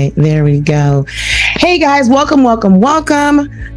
right, there we go. Hey guys, welcome.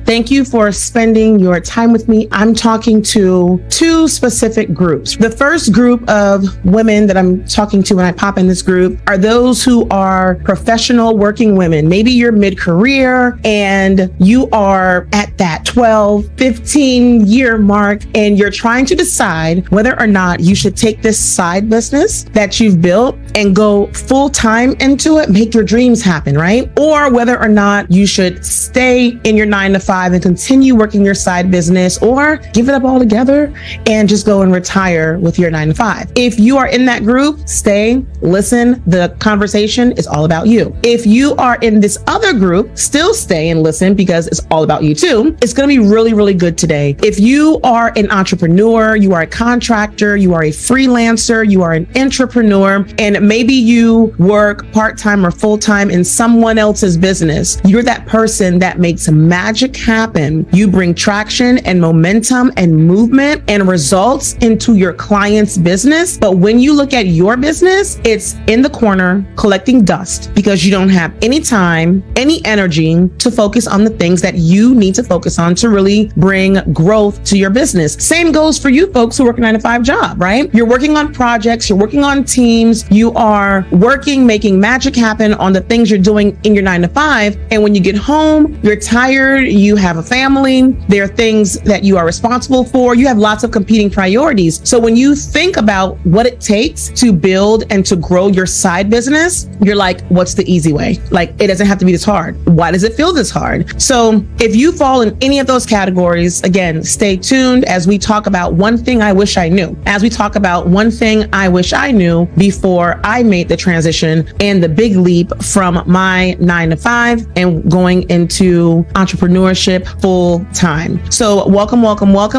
Thank you for spending your time with me. I'm talking to two specific groups. The first group of women that I'm talking to when I pop in this group are those who are professional working women. Maybe you're mid-career and you are at that 12, 15 year mark and you're trying to decide whether or not you should take this side business that you've built and go full time into it, make your dreams happen, right? Or whether or not you should stay in your 9-to-5 and continue working your side business, or give it up altogether and just go and retire with your 9-to-5. If you are in that group, stay, listen. The conversation is all about you. If you are in this other group, still stay and listen because it's all about you too. It's going to be really, really good today. If you are an entrepreneur, you are a contractor, you are a freelancer, you are an entrepreneur, and maybe you work part-time or full-time in someone else's business. You're that person that makes magic happen. You bring traction and momentum and movement and results into your client's business. But when you look at your business, it's in the corner collecting dust because you don't have any time, any energy to focus on the things that you need to focus on to really bring growth to your business. Same goes for you folks who work a 9-to-5 job, right? You're working on projects, you're working on teams, you are working, making magic happen on the things you're doing in your 9-to-5. And when you get home, you're tired, you have a family, there are things that you are responsible for, you have lots of competing priorities. So when you think about what it takes to build and to grow your side business, you're like, what's the easy way? Like, it doesn't have to be this hard. Why does it feel this hard? So if you fall in any of those categories, again, stay tuned as we talk about one thing I wish I knew. As we talk about one thing I wish I knew before I made the transition and the big leap from my 9-to-5 and going into entrepreneurship full time. So welcome.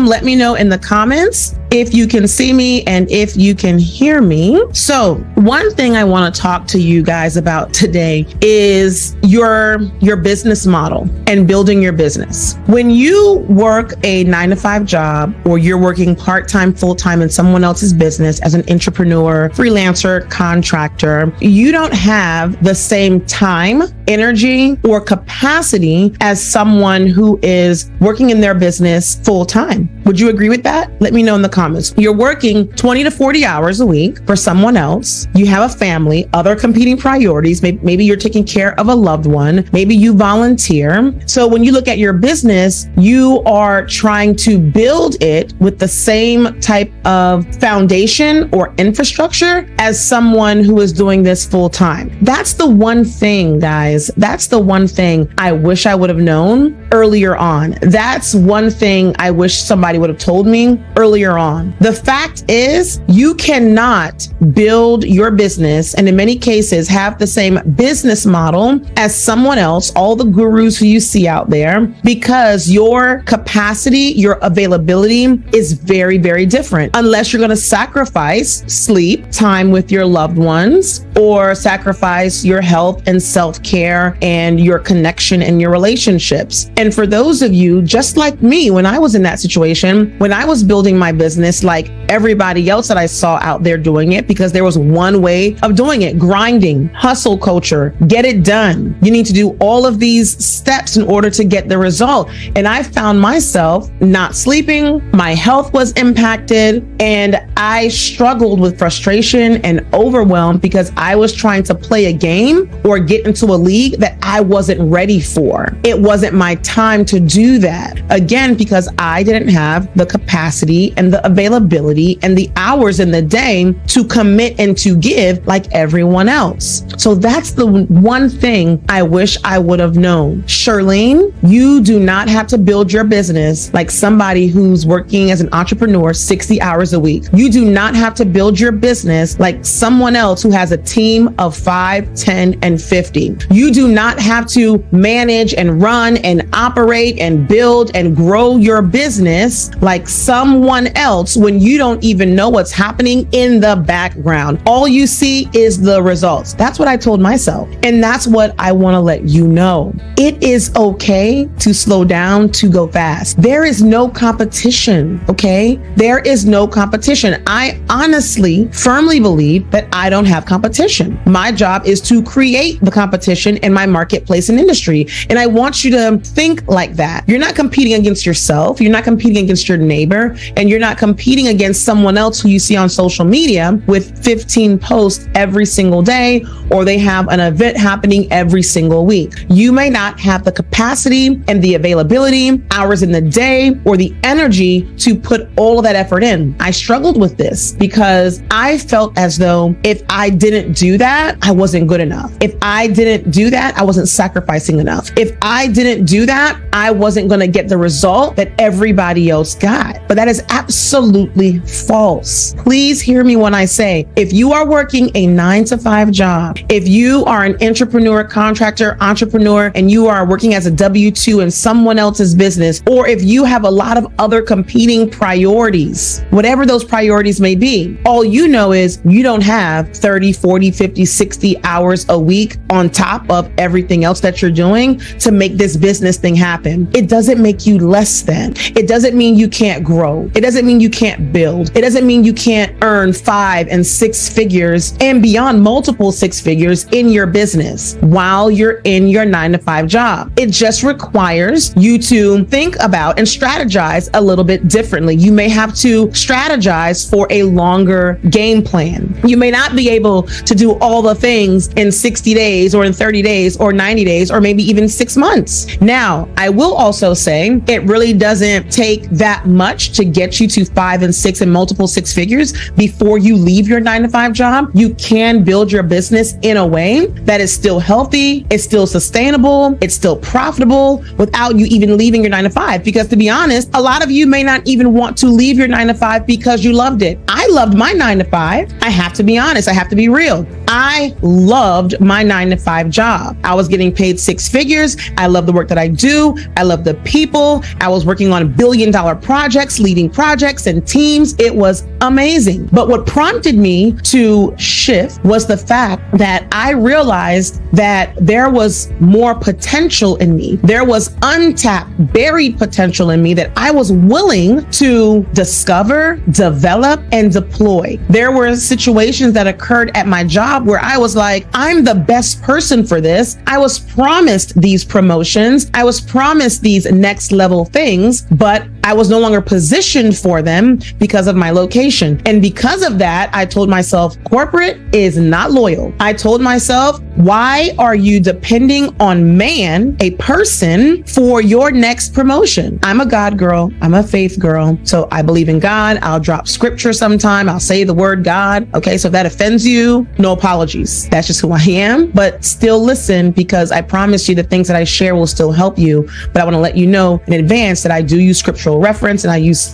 Let me know in the comments if you can see me and if you can hear me. So one thing I want to talk to you guys about today is your business model and building your business. When you work a 9-to-5 job or you're working part-time, full-time in someone else's business as an entrepreneur, freelancer, contractor, you don't have the same time, energy, or capacity as someone who is working in their business full-time. Would you agree with that? Let me know in the comments. You're working 20 to 40 hours a week for someone else. You have a family, other competing priorities. Maybe you're taking care of a loved one. Maybe you volunteer. So when you look at your business, you are trying to build it with the same type of foundation or infrastructure as someone who is doing this full time. That's the one thing, guys. That's the one thing I wish I would have known earlier on. That's one thing I wish somebody would have told me earlier on. The fact is, you cannot build your business and in many cases have the same business model as someone else, all the gurus who you see out there, because your capacity, your availability is very, very different. Unless you're going to sacrifice sleep, time with your loved ones, or sacrifice your health and self-care and your connection and your relationships. And for those of you, just like me, when I was in that situation, when I was building my business, like everybody else that I saw out there doing it, because there was one way of doing it: grinding, hustle culture, get it done. You need to do all of these steps in order to get the result. And I found myself not sleeping, my health was impacted, and I struggled with frustration and overwhelm because I was trying to play a game or get into a league that I wasn't ready for. It wasn't my time to do that. Again, because I didn't have the capacity and the availability and the hours in the day to commit and to give like everyone else. So that's the one thing I wish I would have known. Charlene, you do not have to build your business like somebody who's working as an entrepreneur 60 hours a week. You do not have to build your business like someone else who has a team of 5, 10, and 50. You do not have to manage and run and operate and build and grow your business like someone else when you don't even know what's happening in the background. All you see is the results. That's what I told myself. And that's what I want to let you know. It is okay to slow down, to go fast. There is no competition, okay? There is no competition. I honestly, firmly believe that I don't have competition. competition. My job is to create the competition in my marketplace and industry. And I want you to think like that. You're not competing against yourself. You're not competing against your neighbor, and you're not competing against someone else who you see on social media with 15 posts every single day, or they have an event happening every single week. You may not have the capacity and the availability, hours in the day, or the energy to put all of that effort in. I struggled with this because I felt as though if I didn't do that, I wasn't good enough. If I didn't do that, I wasn't sacrificing enough. If I didn't do that, I wasn't going to get the result that everybody else got. But that is absolutely false. Please hear me when I say, if you are working a 9-to-5 job, if you are an entrepreneur, contractor, entrepreneur, and you are working as a W-2 in someone else's business, or if you have a lot of other competing priorities, whatever those priorities may be, all you know is you don't have 30, 40, 50, 60 hours a week on top of everything else that you're doing to make this business thing happen. It doesn't make you less than. It doesn't mean you can't grow. It doesn't mean you can't build. It doesn't mean you can't earn 5 and 6 figures and beyond multiple 6 figures in your business while you're in your 9-to-5 job. It just requires you to think about and strategize a little bit differently. You may have to strategize for a longer game plan. You may not be able to do all the things in 60 days or in 30 days or 90 days or maybe even 6 months. Now, I will also say it really doesn't take that much to get you to 5 and 6 and multiple 6 figures before you leave your 9-to-5 job. You can build your business in a way that is still healthy, it's still sustainable, it's still profitable without you even leaving your 9-to-5. Because to be honest, a lot of you may not even want to leave your 9-to-5 because you loved it. I loved my 9-to-5. I have to be honest. I have to be real. I loved my 9-to-5 job. I was getting paid 6 figures. I love the work that I do. I love the people. I was working on billion-dollar projects, leading projects and teams. It was amazing. But what prompted me to shift was the fact that I realized that there was more potential in me. There was untapped, buried potential in me that I was willing to discover, develop, and deploy. There were situations that occurred at my job where I was like, I'm the best person for this. I was promised these promotions. I was promised these next level things, but I was no longer positioned for them because of my location. And because of that, I told myself, corporate is not loyal. I told myself, why are you depending on man, a person, for your next promotion? I'm a God girl. I'm a faith girl. So I believe in God. I'll drop scripture sometime. I'll say the word God. Okay. So if that offends you, no apologies. That's just who I am, but still listen, because I promise you the things that I share will still help you. But I want to let you know in advance that I do use scriptural reference and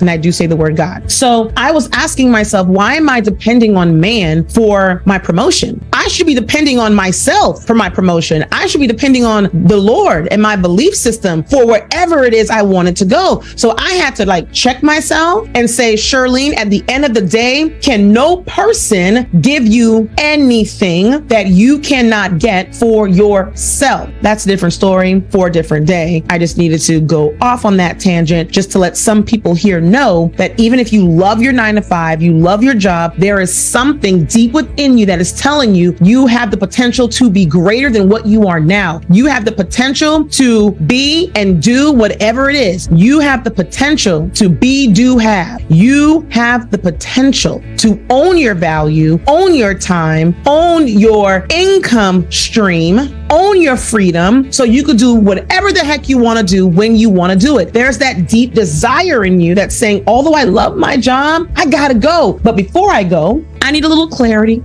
I do say the word God. So I was asking myself, why am I depending on man for my promotion? I should be depending on myself for my promotion. I should be depending on the Lord and my belief system for wherever it is I wanted to go. So I had to check myself and say, Shirlene, at the end of the day, can no person give you anything that you cannot get for yourself? That's a different story for a different day. I just needed to go off on that tangent just to let some people here know that even if you love your 9-to-5, you love your job, there is something deep within you that is telling you you have the potential to be greater than what you are now. You have the potential to be and do whatever it is. You have the potential to be, do, have. You have the potential to own your value, own your time, own your income stream, own your freedom, so you could do whatever the heck you want to do when you want to do it. There's that deep desire in you that's saying, although I love my job, I gotta go. But before I go, I need a little clarity.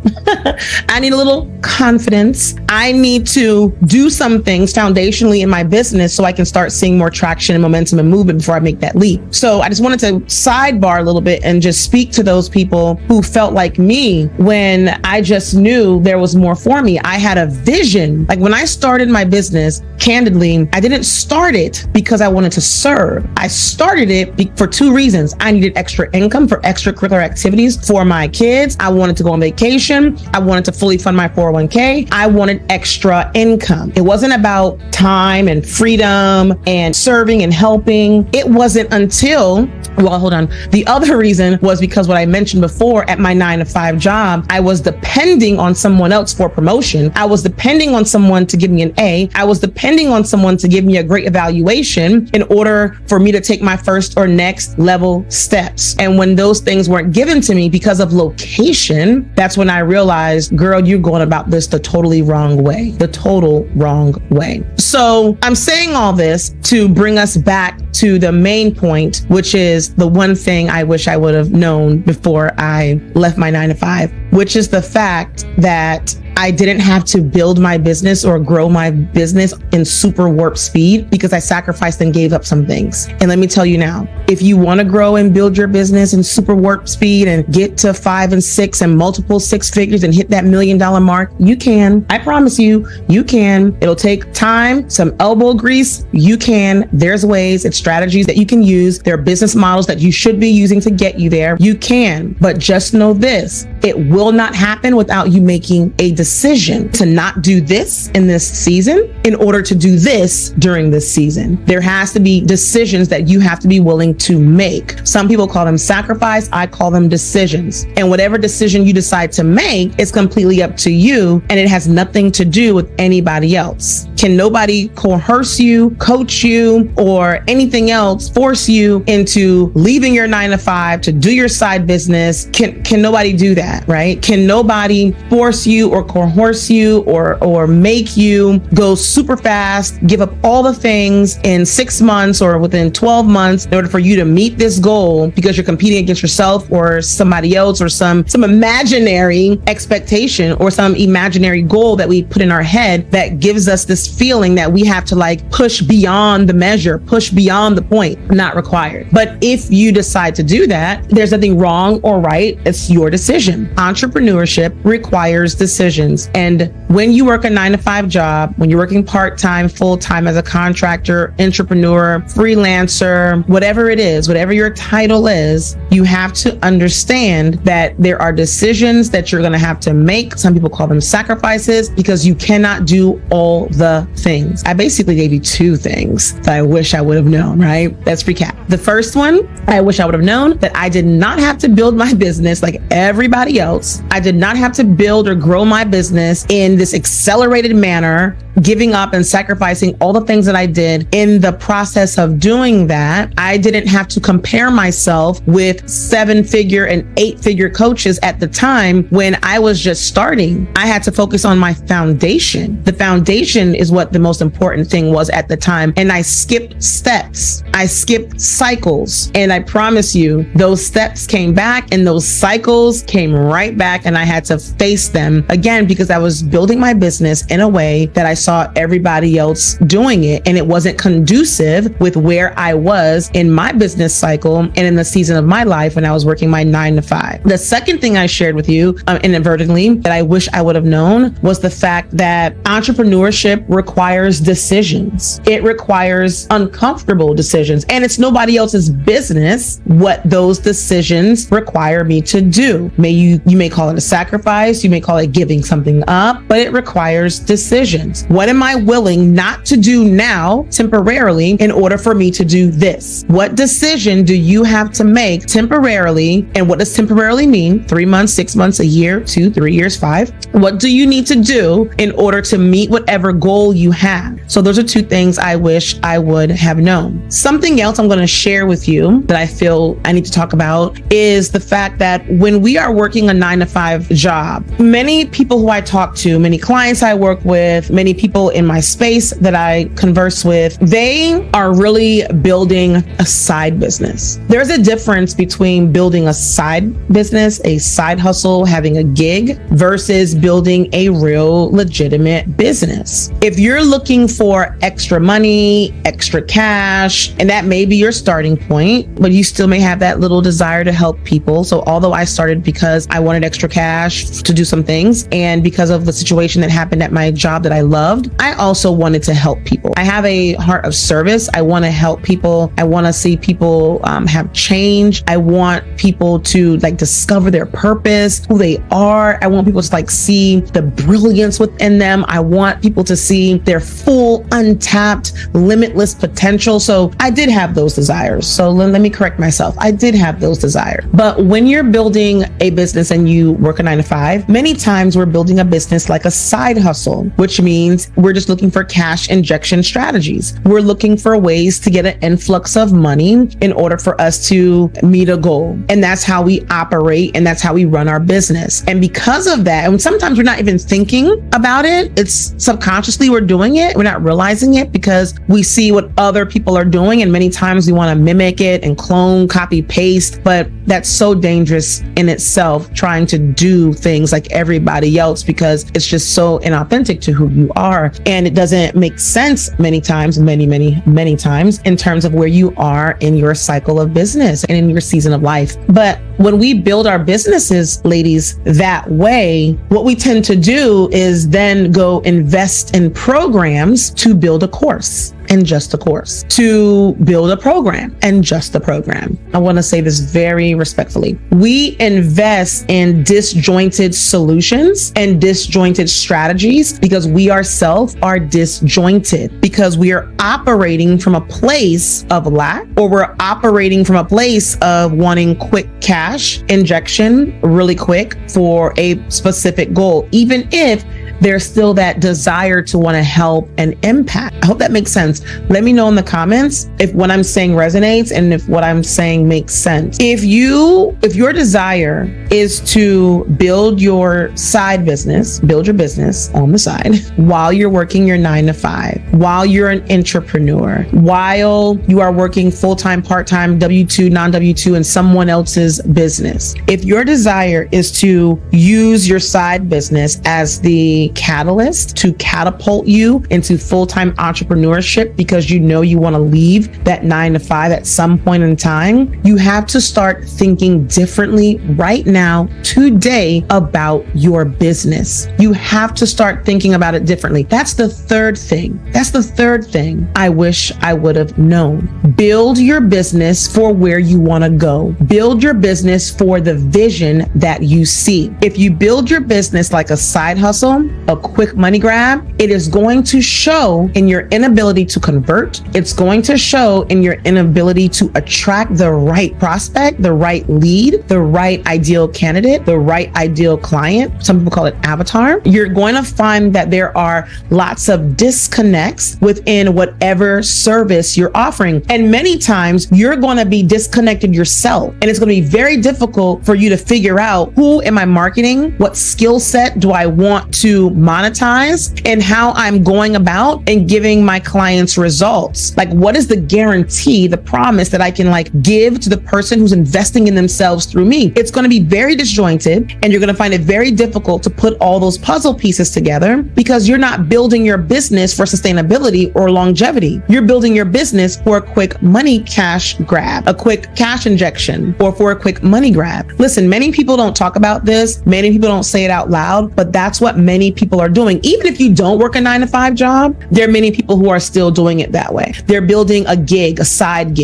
I need a little confidence. I need to do some things foundationally in my business so I can start seeing more traction and momentum and movement before I make that leap. So I just wanted to sidebar a little bit and just speak to those people who felt like me when I just knew there was more for me. I had a vision. Like when I started my business, candidly, I didn't start it because I wanted to serve. I started it for 2 reasons. I needed extra income for extracurricular activities for my kids. I wanted to go on vacation. I wanted to fully fund my 401k. I wanted extra income. It wasn't about time and freedom and serving and helping. It wasn't until The other reason was because what I mentioned before, at my 9-to-5 job, I was depending on someone else for promotion. I was depending on someone to give me an A. I was depending on someone to give me a great evaluation in order for me to take my first or next level steps. And when those things weren't given to me because of location, that's when I realized, girl, you're going about this the totally wrong way, the total wrong way. So I'm saying all this to bring us back to the main point, which is the one thing I wish I would have known before I left my 9-to-5, which is the fact that I didn't have to build my business or grow my business in super warp speed because I sacrificed and gave up some things. And let me tell you now, if you want to grow and build your business in super warp speed and get to 5 and 6 and multiple 6 figures and hit that $1 million mark, you can. I promise you, you can. It'll take time, some elbow grease. You can. There's ways, it's strategies that you can use. There are business models that you should be using to get you there. You can. But just know this, it will not happen without you making a decision to not do this in this season in order to do this during this season. There has to be decisions that you have to be willing to make. Some people call them sacrifice. I call them decisions. And whatever decision you decide to make is completely up to you, and it has nothing to do with anybody else. Can nobody coerce you, coach you, or anything else force you into leaving your 9-to-5 to do your side business? Can nobody do that, right? Can nobody force you or coerce you or make you go super fast, give up all the things in 6 months or within 12 months in order for you to meet this goal because you're competing against yourself or somebody else or some imaginary expectation or some imaginary goal that we put in our head that gives us this feeling that we have to like push beyond the measure, push beyond the point. Not required. But if you decide to do that, there's nothing wrong or right. It's your decision. Entrepreneurship requires decisions. And when you work a 9-to-5 job, when you're working part-time, full-time as a contractor, entrepreneur, freelancer, whatever it is, whatever your title is, you have to understand that there are decisions that you're going to have to make. Some people call them sacrifices because you cannot do all the things. I basically gave you 2 things that I wish I would have known, right? Let's recap. The first one, I wish I would have known that I did not have to build my business like everybody else. I did not have to build or grow my business in this accelerated manner, giving up and sacrificing all the things that I did. In the process of doing that, I didn't have to compare myself with 7-figure and 8-figure coaches at the time when I was just starting. I had to focus on my foundation. The foundation is what the most important thing was at the time. And I skipped steps. I skipped cycles. And I promise you, those steps came back and those cycles came right back, and I had to face them again because I was building my business in a way that I saw everybody else doing it, and it wasn't conducive with where I was in my business cycle and in the season of my life when I was working my 9-to-5. The second thing I shared with you inadvertently that I wish I would have known was the fact that entrepreneurship requires decisions. It requires uncomfortable decisions, and it's nobody else's business what those decisions require me to do. You may call it a sacrifice, you may call it giving something up, but it requires decisions. What am I willing not to do now temporarily in order for me to do this? What decision do you have to make temporarily? And what does temporarily mean? 3 months, 6 months, a year, 2, 3 years, 5. What do you need to do in order to meet whatever goal you have? So those are 2 things I wish I would have known. Something else I'm going to share with you that I feel I need to talk about is the fact that when we are working a 9-to-5 job, many people who I talk to, many clients I work with, many people in my space that I converse with, they are really building a side business. There's a difference between building a side business, a side hustle, having a gig, versus building a real legitimate business. If you're looking for extra money, extra cash, and that may be your starting point, but you still may have that little desire to help people. So although I started because I wanted extra cash to do some things, and because of the situation that happened at my job that I loved, I also wanted to help people. I have a heart of service. I want to help people. I want to see people have change. I want people to discover their purpose, who they are. I want people to see the brilliance within them. I want people to see their full whole untapped, limitless potential. So I did have those desires. So let me correct myself. I did have those desires. But when you're building a business and you work a 9 to 5, many times we're building a business like a side hustle, which means we're just looking for cash injection strategies. We're looking for ways to get an influx of money in order for us to meet a goal. And that's how we operate, and that's how we run our business. And because of that, and sometimes we're not even thinking about it, it's subconsciously we're doing it. We're not realizing it because we see what other people are doing. And many times we want to mimic it and clone, copy, paste. But that's so dangerous in itself, trying to do things like everybody else, because it's just so inauthentic to who you are. And it doesn't make sense many times, many times in terms of where you are in your cycle of business and in your season of life. But when we build our businesses, ladies, that way, what we tend to do is then go invest in programs to build a course. And just a course, to build a program and just a program. I want to say this very respectfully. We invest in disjointed solutions and disjointed strategies because we ourselves are disjointed, because we are operating from a place of lack, or we're operating from a place of wanting quick cash injection really quick for a specific goal, even if there's still that desire to want to help and impact. I hope that makes sense. Let me know in the comments if what I'm saying resonates and if what I'm saying makes sense. If your desire is to build your side business, build your business on the side while you're working your 9 to 5, while you're an entrepreneur, while you are working full-time, part-time, W-2, non-W-2 in someone else's business. If your desire is to use your side business as the catalyst to catapult you into full-time entrepreneurship because you know you want to leave that 9 to 5 at some point in time, you have to start thinking differently right now, today, about your business. You have to start thinking about it differently. That's the third thing. I wish I would have known. Build your business for where you want to go. Build your business for the vision that you see. If you build your business like a side hustle, a quick money grab, it is going to show in your inability to convert. It's going to show in your inability to attract the right prospect, the right lead, the right ideal candidate, the right ideal client. Some people call it avatar. You're going to find that there are lots of disconnects within whatever service you're offering. And many times you're going to be disconnected yourself. And it's going to be very difficult for you to figure out, who am I marketing? What skill set do I want to monetize, and how I'm going about and giving my clients results? Like, what is the guarantee, the promise that I can give to the person who's investing in themselves through me? It's going to be very disjointed, and you're going to find it very difficult to put all those puzzle pieces together because you're not building your business for sustainability or longevity. You're building your business for a quick money cash grab, a quick cash injection, or for a quick money grab. Listen, many people don't talk about this. Many people don't say it out loud, but that's what many people are doing. Even if you don't work a 9 to 5 job, there are many people who are still doing it that way. They're building a gig, a side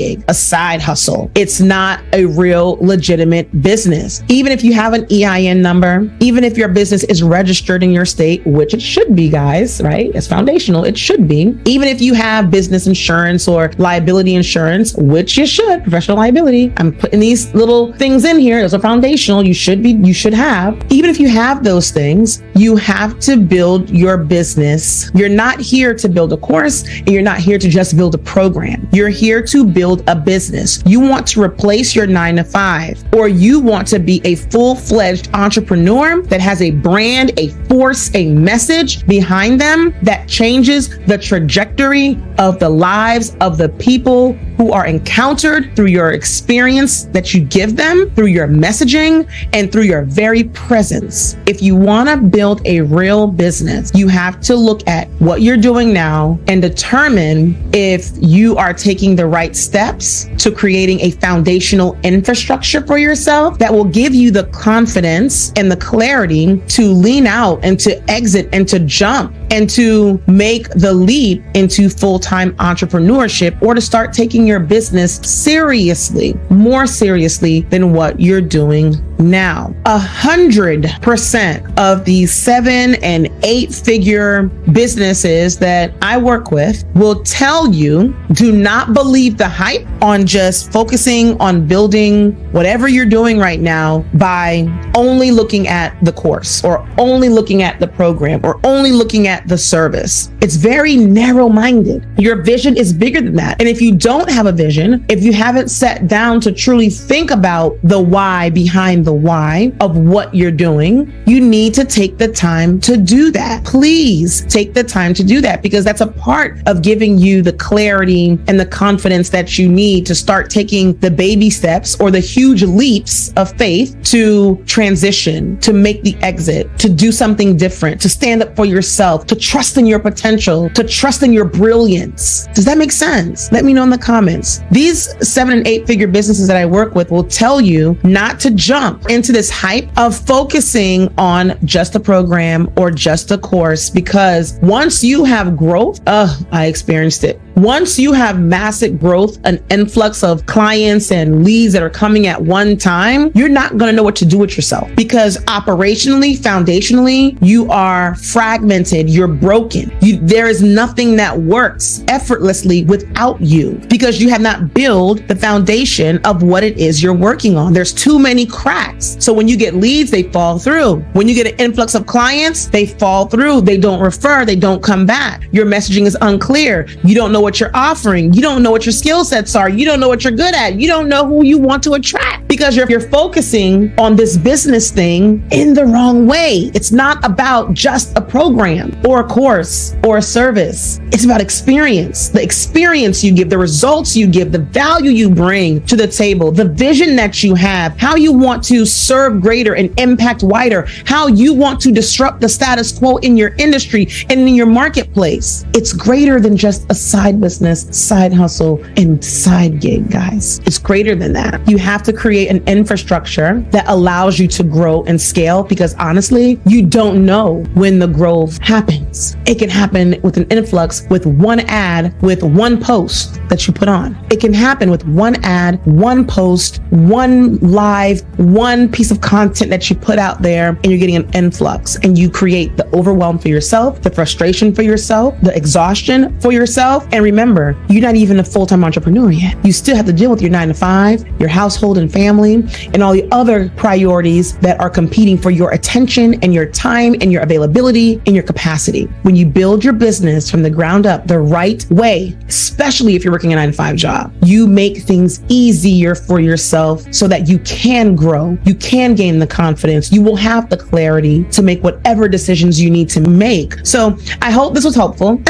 hustle. It's not a real legitimate business. Even if you have an EIN number, even if your business is registered in your state, which it should be, guys, right? It's foundational. It should be. Even if you have business insurance or liability insurance, which you should, professional liability. I'm putting these little things in here. Those are foundational. You should have. Even if you have those things, you have to build your business. You're not here to build a course, and you're not here to just build a program. You're here to build a business. You want to replace your 9 to 5, or you want to be a full-fledged entrepreneur that has a brand, a force, a message behind them that changes the trajectory of the lives of the people who are encountered through your experience that you give them, through your messaging, and through your very presence. If you want to build a real business, you have to look at what you're doing now and determine if you are taking the right steps to creating a foundational infrastructure for yourself that will give you the confidence and the clarity to lean out and to exit and to jump and to make the leap into full-time entrepreneurship, or to start taking your business seriously, more seriously than what you're doing now. 100% of these 7 and 8 figure businesses that I work with will tell you, do not believe the hype on just focusing on building whatever you're doing right now by only looking at the course, or only looking at the program, or only looking at the service. It's very narrow-minded. Your vision is bigger than that. And if you don't have a vision, if you haven't sat down to truly think about the why behind the why of what you're doing, you need to take the time to do that. Please take the time to do that, because that's a part of giving you the clarity and the confidence that you need to start taking the baby steps or the huge leaps of faith to transition, to make the exit, to do something different, to stand up for yourself, to trust in your potential, to trust in your brilliance. Does that make sense? Let me know in the comments. These 7 and 8 figure businesses that I work with will tell you not to jump into this hype of focusing on just a program or just a course, because once you have growth, I experienced it. Once you have massive growth, an influx of clients and leads that are coming at one time, you're not going to know what to do with yourself, because operationally, foundationally, you are fragmented, you're broken. There is nothing that works effortlessly without you, because you have not built the foundation of what it is you're working on. There's too many cracks. So when you get leads, they fall through. When you get an influx of clients, they fall through. They don't refer, they don't come back. Your messaging is unclear. You don't know what you're offering. You don't know what your skill sets are. You don't know what you're good at. You don't know who you want to attract, because you're focusing on this business thing in the wrong way. It's not about just a program or a course or a service. It's about experience. The experience you give, the results you give, the value you bring to the table, the vision that you have, how you want to serve greater and impact wider, how you want to disrupt the status quo in your industry and in your marketplace. It's greater than just a side business, side hustle, and side gig, guys. It's greater than that. You have to create an infrastructure that allows you to grow and scale, because honestly, you don't know when the growth happens. It can happen with an influx, with one ad, with one post that you put on. It can happen with one ad, one post, one live, one piece of content that you put out there, and you're getting an influx, and you create the overwhelm for yourself, the frustration for yourself, the exhaustion for yourself. And remember, you're not even a full-time entrepreneur yet. You still have to deal with your 9 to 5, your household and family, and all the other priorities that are competing for your attention and your time and your availability and your capacity. When you build your business from the ground up the right way, especially if you're working a 9 to 5 job, you make things easier for yourself so that you can grow, you can gain the confidence, you will have the clarity to make whatever decisions you need to make. So I hope this was helpful.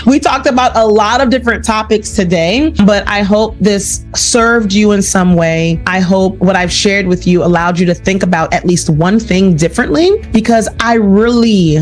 We talked about a lot of different topics today, but I hope this served you in some way. I hope what I've shared with you allowed you to think about at least one thing differently, because I really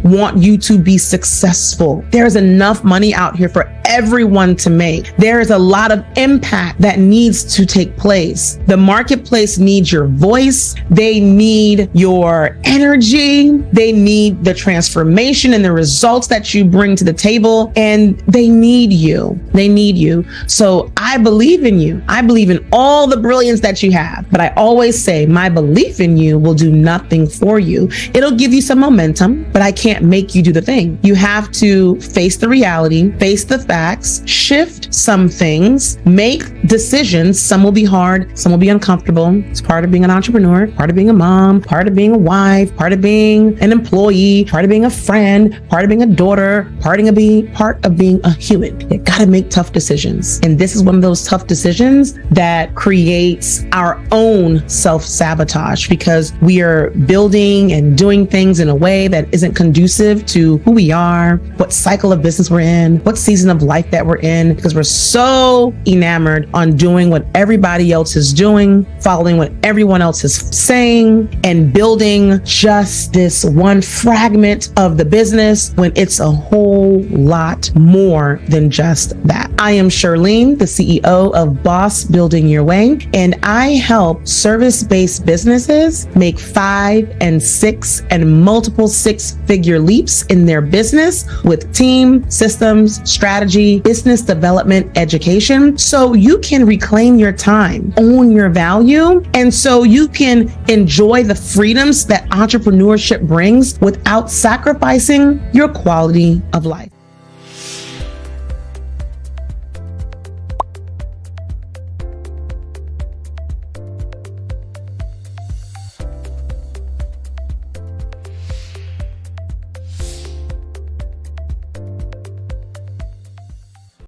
want you to be successful. There's enough money out here for everyone to make. There is a lot of impact that needs to take place. The marketplace needs your voice. They need your energy. They need the transformation and the results that you bring to the table, and they need you. They need you. So I believe in you. I believe in all the brilliance that you have, but I always say my belief in you will do nothing for you. It'll give you some momentum, but I can't make you do the thing. You have to face the reality, face the facts, shift some things, make decisions. Some will be hard, some will be uncomfortable. It's part of being an entrepreneur, part of being a mom, part of being a wife, part of being an employee, part of being a friend, part of being a daughter, part of being a human. You gotta make tough decisions. And this is one of those tough decisions that creates our own self-sabotage, because we are building and doing things in a way that isn't conducive to who we are, what cycle of business we're in, what season of life that we're in, because we're so enamored on doing what everybody else is doing, following what everyone else is saying, and building just this one fragment of the business when it's a whole lot more than just that. I am Charlene, the CEO of Boss Building Your Way, and I help service-based businesses make 5 and 6 and multiple 6-figure leaps in their business with team, systems, strategy, business development, education, so you can reclaim your time, own your value, and so you can enjoy the freedoms that entrepreneurship brings without sacrificing your quality of life.